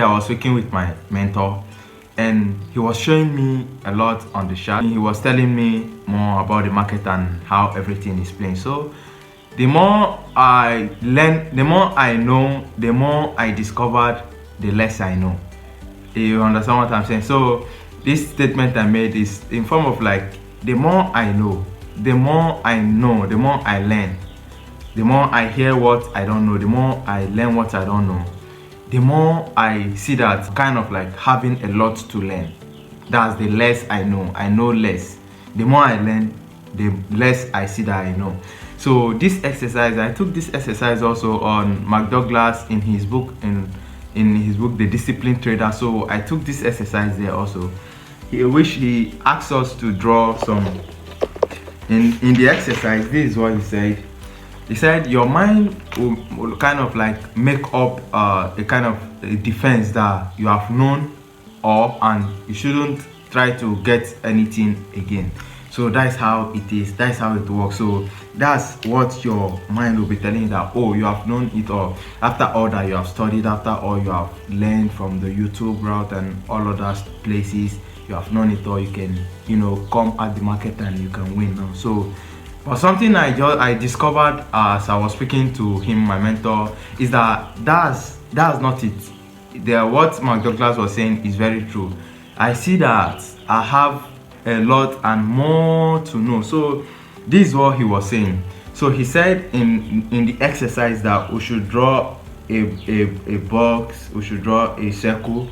I was speaking with my mentor and he was showing me a lot on the chart. He was telling me more about the market and how everything is playing. So the more I learn, the more I know, the more I discovered, the less I know. You understand what I'm saying? So this statement I made is in form of like, the more I know, the more I know, the more I learn, the more I hear what I don't know, the more I learn what I don't know, the more I see that kind of like having a lot to learn. That's the less I know less. The more I learn, the less I see that I know. So this exercise, I took this exercise also on Mark Douglas in his book, in his book The Disciplined Trader. So I took this exercise there also, which he asked us to draw some. In the exercise, this is what he said. He said your mind will kind of like make up a kind of a defense that you have known and you shouldn't try to get anything again. So that's how it is, that's how it works. So that's what your mind will be telling you, that oh, you have known it all after all that you have studied, after all you have learned from the YouTube route and all other places. You have known it all, you can come at the market and you can win now. So but something I discovered as I was speaking to him, my mentor, is that's not it. What Mark Douglas was saying is very true. I see that I have a lot and more to know. So this is what he was saying. So he said in the exercise that we should draw a box, we should draw a circle.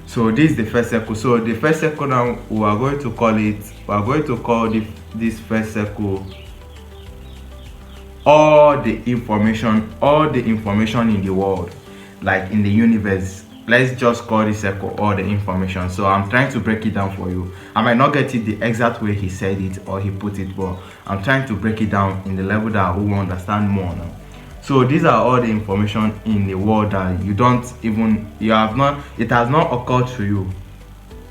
So this is the first circle. So the first circle now, we are going to call this first circle all the information in the world, like in the universe. Let's just call this circle all the information. So I'm trying to break it down for you. I might not get it the exact way he said it or he put it, but I'm trying to break it down in the level that we will understand more now. So these are all the information in the world that it has not occurred to you.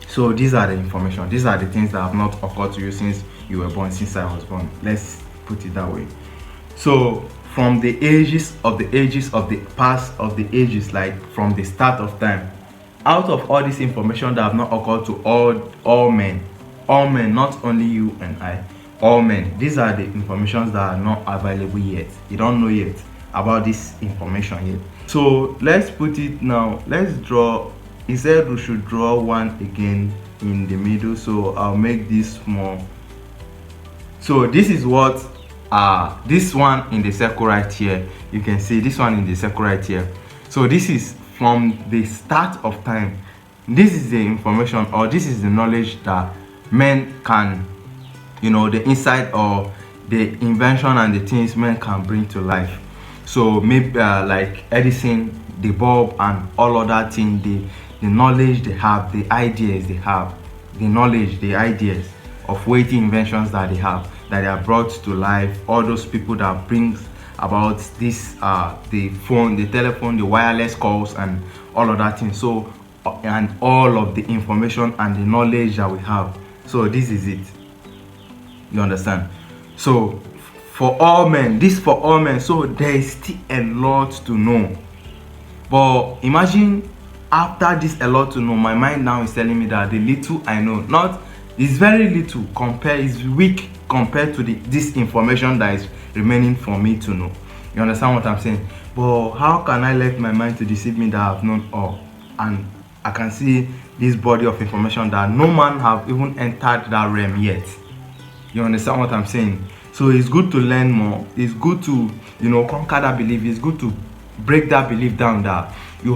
So these are the information, these are the things that have not occurred to you since you were born, since I was born. Let's put it that way. So from the ages of the past of the ages, like from the start of time, out of all this information that have not occurred to all men, not only you and I, all men, these are the informations that are not available yet. You don't know yet about this information yet. So let's put it now. Let's draw. He said we should draw one again in the middle, so I'll make this small. So this is what this one in the circle right here, you can see this one in the circle right here. So this is from the start of time. This is the information, or this is the knowledge that men can, the insight or the invention and the things men can bring to life. So maybe like Edison, the bulb and all other things, the knowledge they have, the ideas they have, the knowledge, the ideas of weighty inventions that they have, that they are brought to life. All those people that brings about this the phone, the telephone, the wireless calls and all of that thing. So and all of the information and the knowledge that we have. So this is it, you understand? So for all men, so there is still a lot to know. But imagine after this a lot to know, my mind now is telling me that the little I know, is very little is weak compared to this information that is remaining for me to know. You understand what I'm saying? But how can I let my mind to deceive me that I've known all, and I can see this body of information that no man have even entered that realm yet? You understand what I'm saying? So it's good to learn more. It's good to conquer that belief. It's good to break that belief down that you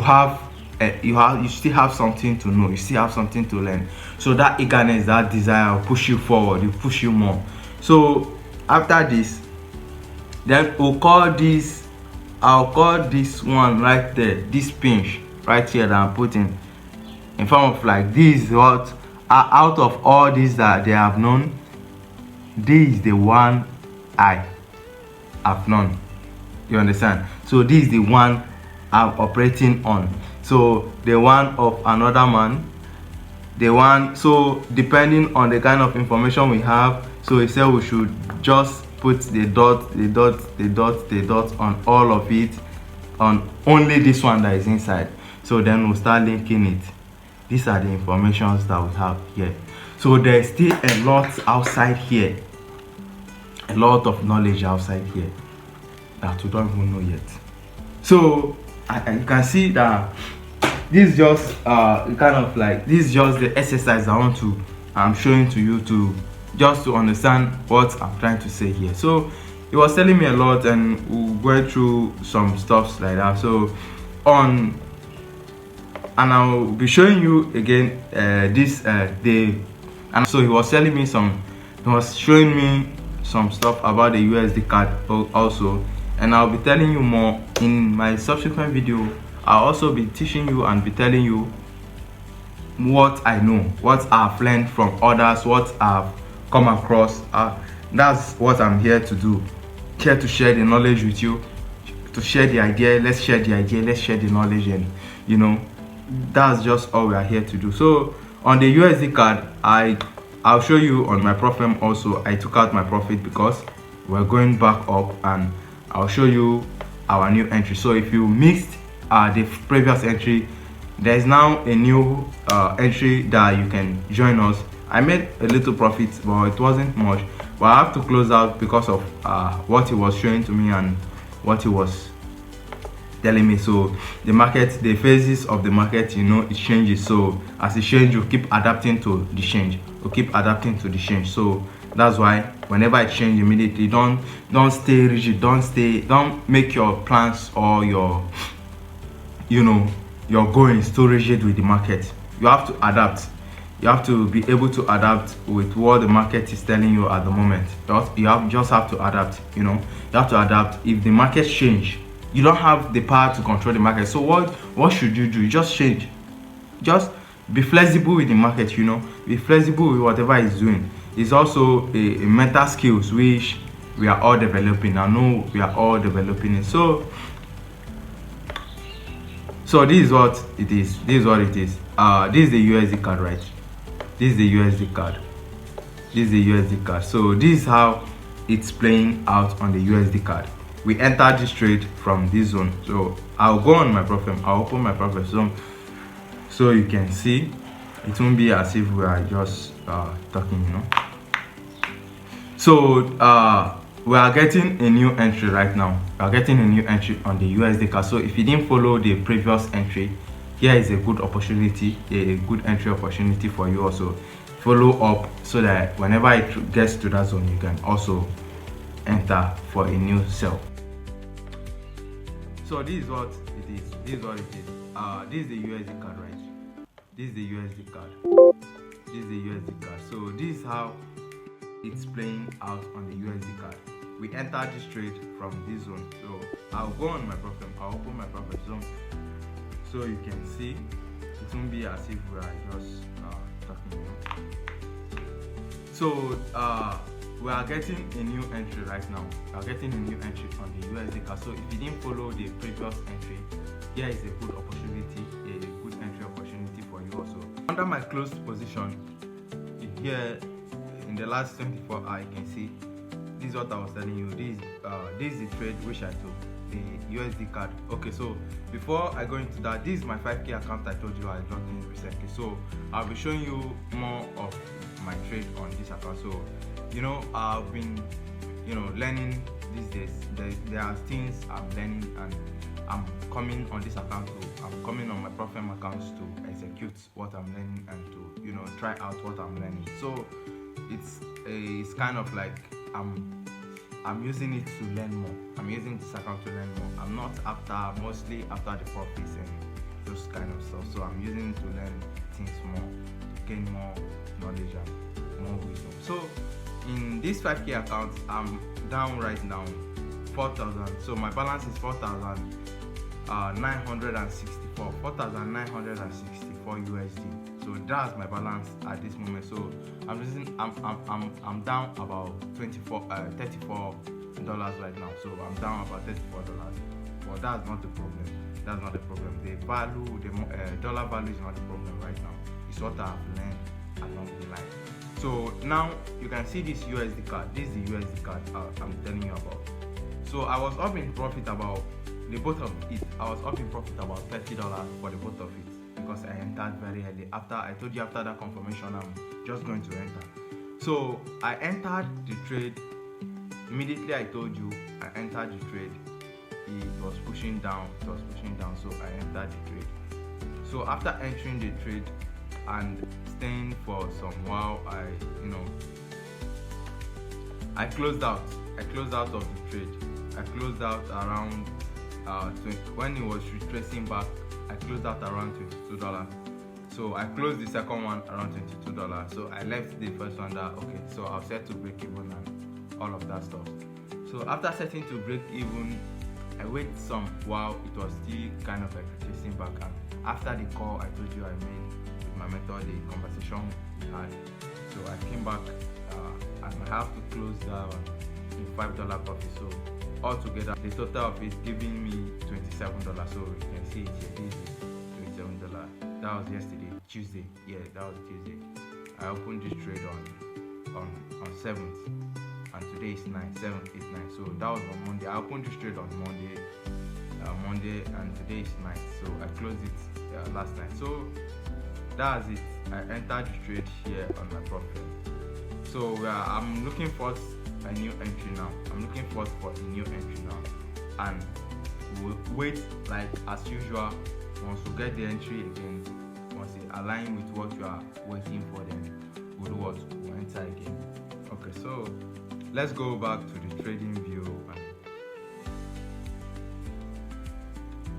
still have something to know, you still have something to learn. So that eagerness, that desire will push you forward, will push you more. So after this, then I'll call this one right there, this pinch right here that I'm putting in front of, like, this is what out of all these that they have known, this is the one I have known. You understand? So this is the one I'm operating on. So the one of another man, so depending on the kind of information we have, so he said we should just put the dot on all of it, on only this one that is inside. So then we'll start linking it. These are the informations that we have here. So there's still a lot outside here, a lot of knowledge outside here that we don't even know yet. So you can see that this is just this is just the exercise I'm showing to you to just to understand what I'm trying to say here. So he was telling me a lot, and we went through some stuffs like that. So I'll be showing you again and so he was showing me some stuff about the USD card also, and I'll be telling you more in my subsequent video. I'll also be teaching you and be telling you what I know, what I've learned from others, what I've come across. That's what I'm here to do, here to share the knowledge with you, to share the idea. Let's share the idea, let's share the knowledge, and that's just all we are here to do. So on the USD card, I'll show you on my profit also. I took out my profit because we're going back up, and I'll show you our new entry. So if you missed the previous entry, there's now a new entry that you can join us. I made a little profit, but it wasn't much, but I have to close out because of what he was showing to me and what he was telling me. So the market, the phases of the market, it changes. So as it changes, you keep adapting to the change. So that's why whenever it changes immediately, don't stay rigid, don't make your plans or your goings too rigid with the market. You have to adapt. You have to be able to adapt with what the market is telling you at the moment. You just have to adapt. You have to adapt. If the market change, you don't have the power to control the market. So what should you do? You just change. Just be flexible with the market. Be flexible with whatever it's doing. It's also a mental skills which we are all developing. I know we are all developing it. So this is what it is. This is the USD card, right? This is the USD card. So this is how it's playing out on the USD card. We entered this trade from this zone. So I'll go on my profit. I'll open my profit zone so you can see. It won't be as if we are just talking, So we are getting a new entry right now. We are getting a new entry on the USD card. So if you didn't follow the previous entry, here is a good opportunity, a good entry opportunity for you. Also follow up so that whenever it gets to that zone, you can also enter for a new sell. So this is what it is. This is the USD card, right? This is the USD card. So this is how it's playing out on the USD card. We entered this trade from this zone. So I'll go on my profit. I'll open my profit zone so you can see. It won't be as if we are just talking. So we are getting a new entry right now. We are getting a new entry on the USD card. So if you didn't follow the previous entry, here is a good opportunity, a good entry opportunity for you also. Under my closed position here in the last 24 hours, you can see this is what I was telling you. This is the trade which I took, the USD card. Okay, so before I go into that, this is my 5K account I told you I logged in recently. So I'll be showing you more of my trade on this account. So I've been learning these days. There are things I'm learning, and I'm coming on this account I'm coming on my profit accounts to execute what I'm learning and to try out what I'm learning. So it's kind of like I'm using it to learn more. I'm using this account to learn more. I'm not mostly after the profits and those kind of stuff. So I'm using it to learn things more, to gain more knowledge and more wisdom. So in this 5K account, I'm down right now 4,000. So my balance is 4,964 USD. So that's my balance at this moment. So I'm down about $34 right now. So I'm down about $34. But that's not the problem. The value, the dollar value is not the problem right now. It's what I've learned along the line. So now you can see this USD card. This is the USD card I'm telling you about. So I was up in profit about the both of it. I was up in profit about $30 for the both of it, because I entered very early. After I told you, after that confirmation, I'm just going to enter. So I entered the trade immediately. I told you I entered the trade. It was pushing down. So I entered the trade. So after entering the trade and staying for some while, I closed out. I closed out of the trade. I closed out around when it was retracing back. I closed out around $22. So I closed the second one around $22. So I left the first one that okay. So I'll set to break even and all of that stuff. So after setting to break even, I waited some while. It was still kind of like retracing back. And after the call I told you I made with my mentor, the conversation we had. So I came back and I have to close that in $5 profit. So altogether the total of it giving me $27. So you can see it here. This is $27. That was yesterday, Tuesday. Yeah, that was Tuesday. I opened this trade on 7th, and today is 9th, 7th, 8th, 9th. So that was on Monday. I opened this trade on Monday, and today is 9th. So I closed it last night. So that's it. I entered the trade here on my profit. So I'm looking for a new entry now. And we'll wait like as usual. Once we get the entry again, once it align with what you are waiting for, then we'll do what? We'll enter again. Okay, so let's go back to the trading view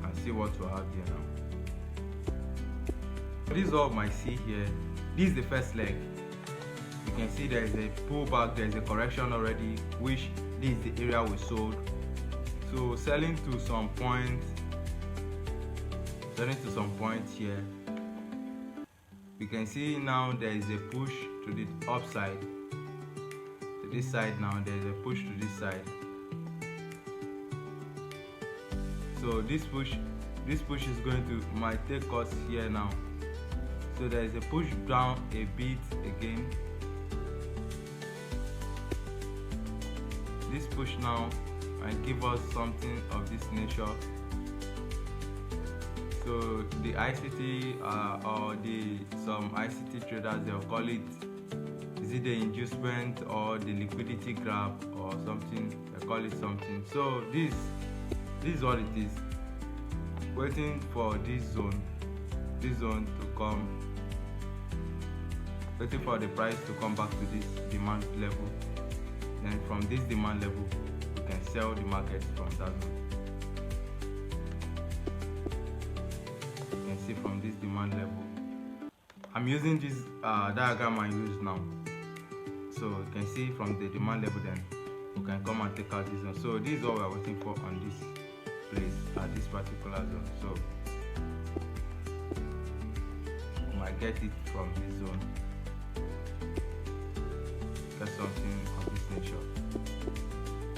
and see what we have here now. This is all my see here. This is the first leg. You can see there is a pullback, there is a correction already, which this is the area we sold. So selling to some point here. You can see now there is a push to the upside, to this side. Now there is a push to this side. So this push is going to might take us here now. So there is a push down a bit again. This push now and give us something of this nature. So the ICT or some ICT traders, they'll call it, is it the inducement or the liquidity grab or something? They call it something. So this is what it is. Waiting for this zone to come. Waiting for the price to come back to this demand level. Then from this demand level, we can sell the market from that zone. See from this demand level. I'm using this diagram I use now. So you can see from the demand level, then we can come and take out this one. So this is what we are waiting for on this place at this particular zone. So we might get it from this zone. Get something of this nature.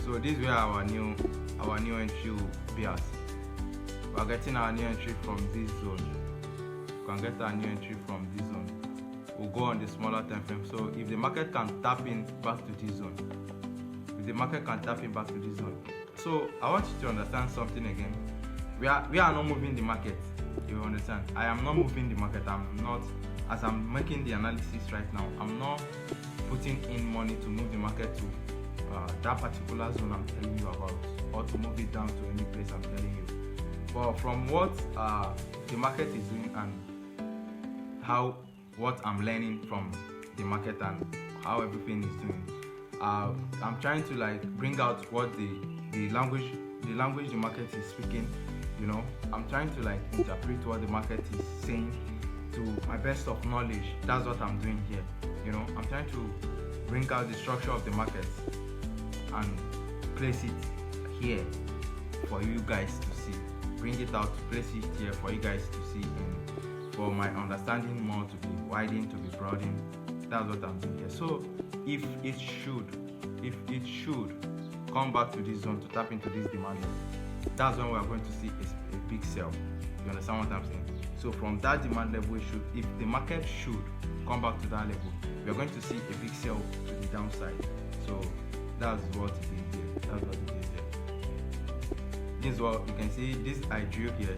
So this is where our new entry will be at. We are getting our new entry from this zone. We can get our new entry from this zone. We'll go on the smaller time frame. So if the market can tap in back to this zone, so I want you to understand something again. We are not moving the market. You understand? I am not moving the market. I'm not, as I'm making the analysis right now, I'm not putting in money to move the market to that particular zone I'm telling you about, or to move it down to any place I'm telling you. But from what the market is doing and what I'm learning from the market and how everything is doing, I'm trying to like bring out what the language the market is speaking. You know, I'm trying to like interpret what the market is saying to my best of knowledge. That's what I'm doing here. You know, I'm trying to bring out the structure of the market and place it here for you guys to see. Bring it out, place it here for you guys to see, and for my understanding more to be widened, to be broadened. That's what I'm doing here. So if it should come back to this zone to tap into this demand level, that's when we are going to see a big sell. You understand what I'm saying? So from that demand level, if the market should come back to that level, we are going to see a big sell to the downside. So that's what it is here. this is what you can see. This I drew here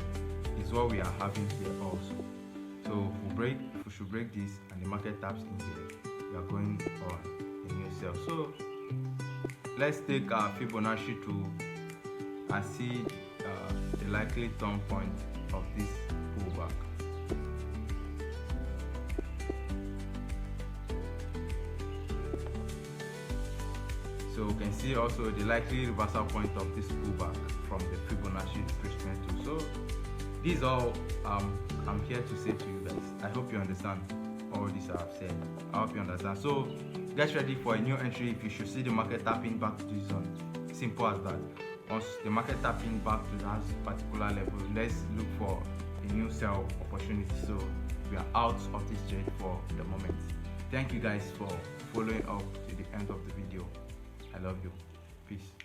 is what we are having here also. So if we should break this and the market taps in here, we are going on a new sell. So let's take our Fibonacci tool and see the likely turn point of this pullback. So we can see also the likely reversal point of this pullback from the Fibonacci retracement tool. So this is all I'm here to say to you guys. I hope you understand all this I've said. I hope you understand. So get ready for a new entry if you should see the market tapping back to this zone. Simple as that. Once the market tapping back to that particular level, let's look for a new sell opportunity. So we are out of this trade for the moment. Thank you guys for following up to the end of the video. I love you. Peace.